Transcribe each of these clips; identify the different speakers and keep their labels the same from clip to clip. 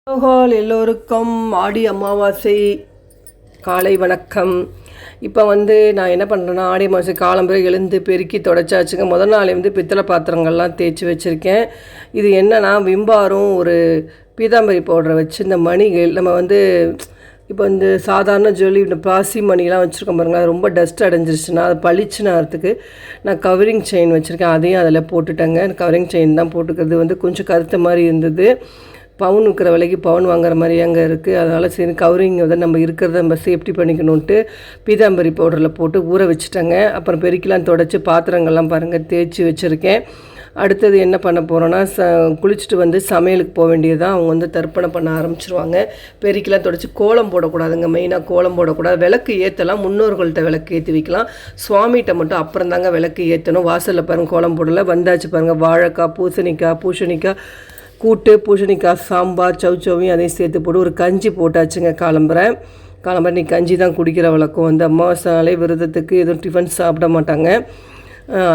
Speaker 1: எல்லோருக்கும் ஆடி அமாவாசை காலை வணக்கம். இப்போ நான் என்ன பண்ணுறேன்னா, ஆடி அமாவாசை காலம்பரை எழுந்து பெருக்கி தொடச்சாச்சுங்க. முதல் நாள் பித்தளை பாத்திரங்கள்லாம் தேய்ச்சி வச்சுருக்கேன். இது என்னென்னா, விம்பாரும் ஒரு பீதாம்பரி பவுடரை வச்சு இந்த மணிகள் நம்ம இப்போ சாதாரண ஜொல்லி இந்த பாசி மணிலாம் வச்சுருக்கோம் பாருங்களா, ரொம்ப டஸ்ட் அடைஞ்சிருச்சுன்னா அது பளிச்சுன்னு ஆகிறதுக்கு நான் கவரிங் செயின் வச்சுருக்கேன். அதையும் அதில் போட்டுட்டேங்க. கவரிங் செயின் தான் போட்டுக்கிறது கொஞ்சம் கருத்த மாதிரி இருந்தது. பவுன் விற்கிற விலைக்கு பவுன் வாங்குற மாதிரி அங்கே இருக்குது. அதனால் சரி கவரிங் நம்ம இருக்கிறத நம்ம சேஃப்டி பண்ணிக்கணுன்ட்டு பீதாம்பரி பவுடரில் போட்டு ஊற வச்சுட்டேங்க. அப்புறம் பெருக்கிலாம் தொடச்சி பாத்திரங்கள்லாம் பாருங்கள் தேய்ச்சி வச்சுருக்கேன். அடுத்தது என்ன பண்ண போகிறோன்னா, குளிச்சுட்டு சமையலுக்கு போக வேண்டியது தான். அவங்க தர்ப்பணை பண்ண ஆரம்பிச்சிருவாங்க. பெருக்கிலாம் தொடச்சி கோலம் போடக்கூடாதுங்க. மெயினாக கோலம் போடக்கூடாது. விளக்கு ஏற்றலாம், முன்னோர்கள்ட்ட விளக்கு ஏற்றி வைக்கலாம். சுவாமிகிட்ட மட்டும் அப்புறம் தாங்க விளக்கு ஏற்றணும். வாசலில் பாருங்கள் கோலம் போடலை. வந்தாச்சு பாருங்கள், வாழைக்காய், பூசணிக்காய் கூட்டு, பூசணிக்காய் சாம்பார், சவுச்சவையும் அதையும் சேர்த்து போட்டு ஒரு கஞ்சி போட்டாச்சுங்க. காலம்பரை நீ கஞ்சி தான் குடிக்கிற வழக்கம். அமாவாசை நாளே விரதத்துக்கு எதுவும் டிஃபன் சாப்பிட மாட்டாங்க.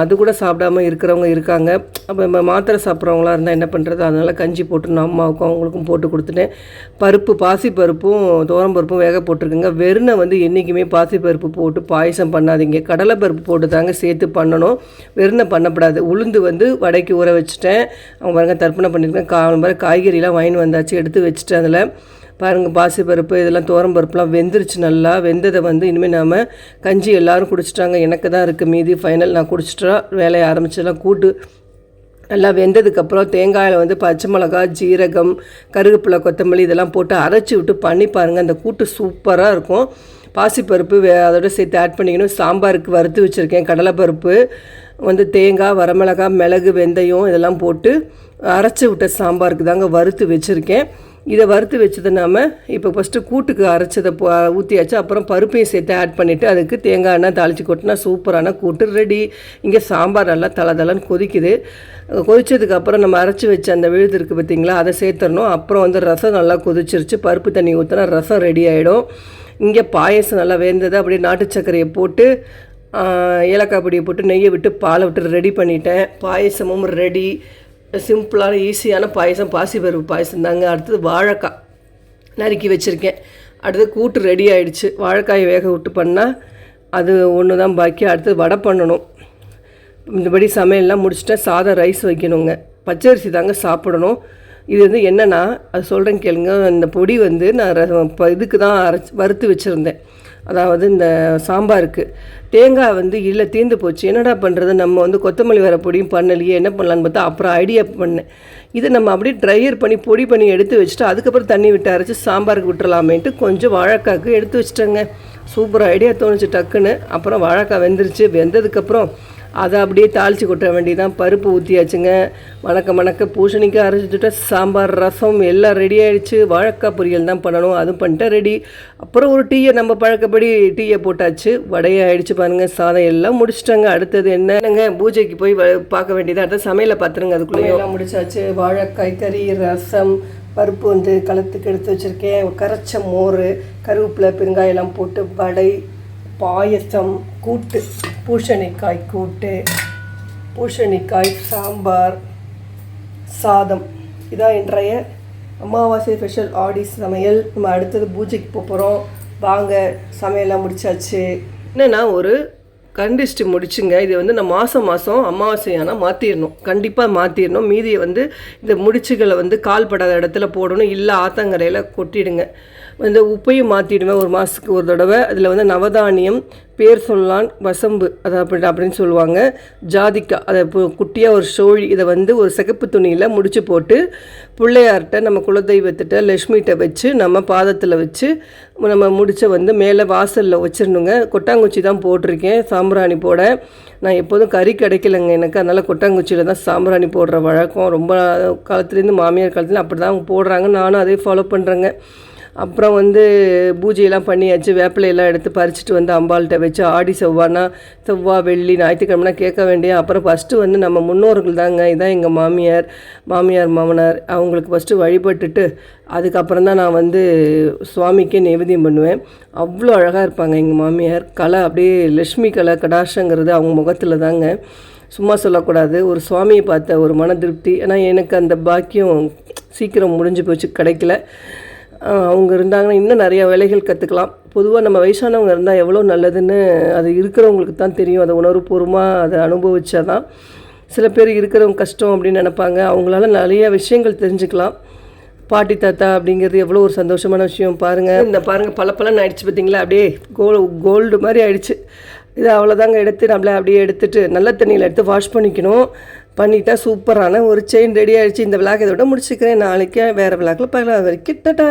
Speaker 1: அது கூட சாப்பிடாமல் இருக்கிறவங்க இருக்காங்க. அப்போ மாத்திரை சாப்பிட்றவங்களா இருந்தால் என்ன பண்ணுறது, அதனால் கஞ்சி போட்டு நான் அம்மாவுக்கும் அவங்களுக்கும் போட்டு கொடுத்துட்டேன். பாசிப்பருப்பும் துவரம்பருப்பும் வேக போட்டிருக்குங்க. வெறுனை என்றைக்குமே பாசிப்பருப்பு போட்டு பாயசம் பண்ணாதீங்க. கடலைப்பருப்பு போட்டு தாங்க சேர்த்து பண்ணணும். வெறுனை பண்ணக்கூடாது. உளுந்து வடைக்கு ஊற வச்சுட்டேன். அவங்க பாருங்கள் தர்ப்பணை பண்ணியிருக்கேன். காலம்பரை காய்கறிலாம் வாங்கி வந்தாச்சு, எடுத்து வச்சுட்டேன். அதில் பாருங்கள் பாசிப்பருப்பு இதெல்லாம் துவரம்பருப்புலாம் வெந்துருச்சு. நல்லா வெந்ததை இனிமேல் நாம் கஞ்சி எல்லோரும் குடிச்சிட்டாங்க. எனக்கு தான் இருக்குது மீதி. ஃபைனல் நான் குடிச்சிட்டா வேலையை ஆரம்பிச்செல்லாம். கூட்டு நல்லா வெந்ததுக்கப்புறம் தேங்காயில் பச்சை மிளகா, ஜீரகம், கருவேப்பிலை, கொத்தமல்லி இதெல்லாம் போட்டு அரைச்சி விட்டு பண்ணி பாருங்கள். அந்த கூட்டு சூப்பராக இருக்கும். பாசிப்பருப்பு அதோட சேர்த்து ஆட் பண்ணிக்கணும். சாம்பாருக்கு வறுத்து வச்சுருக்கேன். கடலைப்பருப்பு தேங்காய், வரமிளகாய், மிளகு, வெந்தயம் இதெல்லாம் போட்டு அரைச்சி விட்ட சாம்பாருக்கு தாங்க வறுத்து வச்சுருக்கேன். இதை வறுத்து வச்சதை நாம் இப்போ ஃபஸ்ட்டு கூட்டுக்கு அரைச்சதை ஊற்றியாச்சு. அப்புறம் பருப்பையும் சேர்த்து ஆட் பண்ணிவிட்டு அதுக்கு தேங்காய் எண்ணெய் தாளித்து கொட்டினா சூப்பரான கூட்டு ரெடி. இங்கே சாம்பார் நல்லா தளன்னு கொதிக்குது. கொதிச்சதுக்கப்புறம் நம்ம அரைச்சி வச்ச அந்த விழுது இருக்குது பார்த்திங்களா, அதை சேர்த்துடணும். அப்புறம் ரசம் நல்லா கொதிச்சிருச்சு. பருப்பு தண்ணி ஊற்றினா ரசம் ரெடி ஆகிடும். இங்கே பாயசம் நல்லா வேந்தது. அப்படியே நாட்டு சர்க்கரையை போட்டு ஏலக்காய் பொடியை போட்டு நெய்யை விட்டு பாலை விட்டு ரெடி பண்ணிட்டேன். பாயசமும் ரெடி. சிம்பிளான ஈஸியான பாயசம், பாசிப்பருப்பு பாயசம் தாங்க. அடுத்தது வாழைக்காய் நறுக்கி வச்சுருக்கேன். அடுத்தது கூட்டு ரெடி ஆகிடுச்சு. வாழைக்காயை வேக விட்டு பண்ணால் அது ஒன்று தான் பாக்கி. அடுத்தது வடை பண்ணணும். இந்தபடி சமையல்லாம் முடிச்சுட்டேன். சாதம் ரைஸ் வைக்கணுங்க. பச்சரிசி தாங்க சாப்பிடணும். இது என்னென்னா, அது சொல்கிறேன் கேளுங்க. இந்த பொடி நான் இதுக்கு தான் வறுத்து வச்சுருந்தேன். அதாவது இந்த சாம்பாருக்கு தேங்காய் இல்லை தீர்ந்து போச்சு. என்னடா பண்ணுறது, நம்ம கொத்தமல்லி வர பொடியும் பண்ணலையே, என்ன பண்ணலான்னு பார்த்தா அப்புறம் ஐடியா பண்ணேன். இதை நம்ம அப்படியே ட்ரையர் பண்ணி பொடி பண்ணி எடுத்து வச்சுட்டு அதுக்கப்புறம் தண்ணி விட்டு அரைச்சி சாம்பாருக்கு விட்டுறலாமேன்ட்டு கொஞ்சம் வாழைக்காய்க்கு எடுத்து வச்சுட்டேங்க. சூப்பர் ஐடியா தோணுச்சு டக்குன்னு. அப்புறம் வாழைக்காய் வெந்துருச்சு. வெந்ததுக்கப்புறம் அதை அப்படியே தாளித்து கொட்ட வேண்டியதான். பருப்பு ஊற்றியாச்சுங்க. மணக்க பூசணிக்காய் அரைச்சிட்டு சாம்பார், ரசம் எல்லாம் ரெடி ஆகிடுச்சு. வாழைக்காய் பொரியல் தான் பண்ணணும், அதுவும் பண்ணிட்டேன் ரெடி. அப்புறம் ஒரு டீயை நம்ம பழக்கப்படி டீயை போட்டாச்சு. வடையை ஆகிடுச்சு பாருங்கள். சாதம் எல்லாம் முடிச்சிட்டாங்க. அடுத்தது என்னங்க, பூஜைக்கு போய் பார்க்க வேண்டியதாக. அடுத்த சமையலை பார்த்துருங்க. அதுக்குள்ளே எல்லாம் முடிச்சாச்சு. வாழைக்காய் கறி, ரசம், பருப்பு களத்துக்கு எடுத்து வச்சுருக்கேன். கரைச்ச மோர், கருவேப்பிலை, பெருங்காயெல்லாம் போட்டு வடை, பாயசம், கூட்டு, பூசணிக்காய் கூட்டு, பூசணிக்காய் சாம்பார், சாதம். இதான் இன்றைய அமாவாசை ஸ்பெஷல் ஆடி சமையல். நம்ம அடுத்தது பூஜைக்கு போகிறோம். வாங்க, சமையலாம் முடிச்சாச்சு. என்னென்னா ஒரு கண்டிஸ்ட்டு முடிச்சுங்க. இது நான் மாதம் அமாவாசையான மாற்றிடணும். கண்டிப்பாக மாற்றிடணும். மீதியை இந்த முடிச்சுகளை கால்படாத இடத்துல போடணும். இல்லை ஆத்தங்கரையில் கொட்டிடுங்க. உப்பையும் மாற்றிடுவேன் ஒரு மாதத்துக்கு ஒரு தடவை. அதில் நவதானியம், பேர் சொல்லான், வசம்பு அதை அப்படின்னு சொல்லுவாங்க, ஜாதிக்காய், அதை குட்டியாக ஒரு சோழி இதை ஒரு சிகப்பு துணியில் முடிச்சு போட்டு பிள்ளையார்கிட்ட, நம்ம குலதெய்வத்திட்ட, லக்ஷ்மிகிட்ட வச்சு நம்ம பாதத்தில் வச்சு நம்ம முடிச்ச மேலே வாசலில் வச்சிடணுங்க. கொட்டாங்குச்சி தான் போட்டிருக்கேன் சாம்பிராணி போட. நான் எப்போதும் கறி கிடைக்கலைங்க எனக்கு, அதனால் கொட்டாங்குச்சியில் தான் சாம்பிராணி போடுற வழக்கம். ரொம்ப காலத்துலேருந்து மாமியார் காலத்துலேருந்து அப்படி தான் போடுறாங்க. நானும் அதே ஃபாலோ பண்ணுறேங்க. அப்புறம் பூஜையெல்லாம் பண்ணியாச்சு. வேப்பிலையெல்லாம் எடுத்து பறிச்சுட்டு அம்பாள்கிட்ட வச்சு ஆடி செவ்வாய், வெள்ளி, ஞாயிற்றுக்கிழமைனா கேட்க வேண்டிய. அப்புறம் ஃபஸ்ட்டு நம்ம முன்னோர்கள் தாங்க. இதான் எங்கள் மாமியார், மாமனார். அவங்களுக்கு ஃபஸ்ட்டு வழிபட்டுட்டு அதுக்கப்புறம் தான் நான் சுவாமிக்கே நைவேத்தியம் பண்ணுவேன். அவ்வளோ அழகாக இருப்பாங்க எங்கள் மாமியார். கலை அப்படியே லக்ஷ்மி கலை கடாஷங்கிறது அவங்க முகத்தில் தாங்க. சும்மா சொல்லக்கூடாது. ஒரு சுவாமியை பார்த்த ஒரு மன திருப்தி. ஏன்னா எனக்கு அந்த பாக்கியம் சீக்கிரம் முடிஞ்சு போச்சு, கிடைக்கல. அவங்க இருந்தாங்கன்னா இன்னும் நிறையா வேலைகள் கற்றுக்கலாம். பொதுவாக நம்ம வயசானவங்க இருந்தால் எவ்வளோ நல்லதுன்னு அது இருக்கிறவங்களுக்கு தான் தெரியும். அதை உணர்வுபூர்வமாக அதை அனுபவிச்சா தான். சில பேர் இருக்கிறவங்க கஷ்டம் அப்படின்னு நினைப்பாங்க. அவங்களால நிறைய விஷயங்கள் தெரிஞ்சுக்கலாம். பாட்டி தாத்தா அப்படிங்கிறது எவ்வளோ ஒரு சந்தோஷமான விஷயம் பாருங்கள். இந்த பாருங்கள் பல ஆயிடுச்சு பார்த்தீங்களா, அப்படியே கோல்டு மாதிரி ஆயிடுச்சு. இது அவ்வளோதாங்க. எடுத்து நம்மளே அப்படியே எடுத்துகிட்டு நல்ல தண்ணியில் எடுத்து வாஷ் பண்ணிக்கணும். பண்ணிட்டா சூப்பரான ஒரு செயின் ரெடி ஆகிடுச்சு. இந்த விளாக் இதோட முடிச்சுக்கிறேன். நாளைக்கு வேறு விளாக்கில் பார்க்கலாம். அது வரைக்கும் டாடா.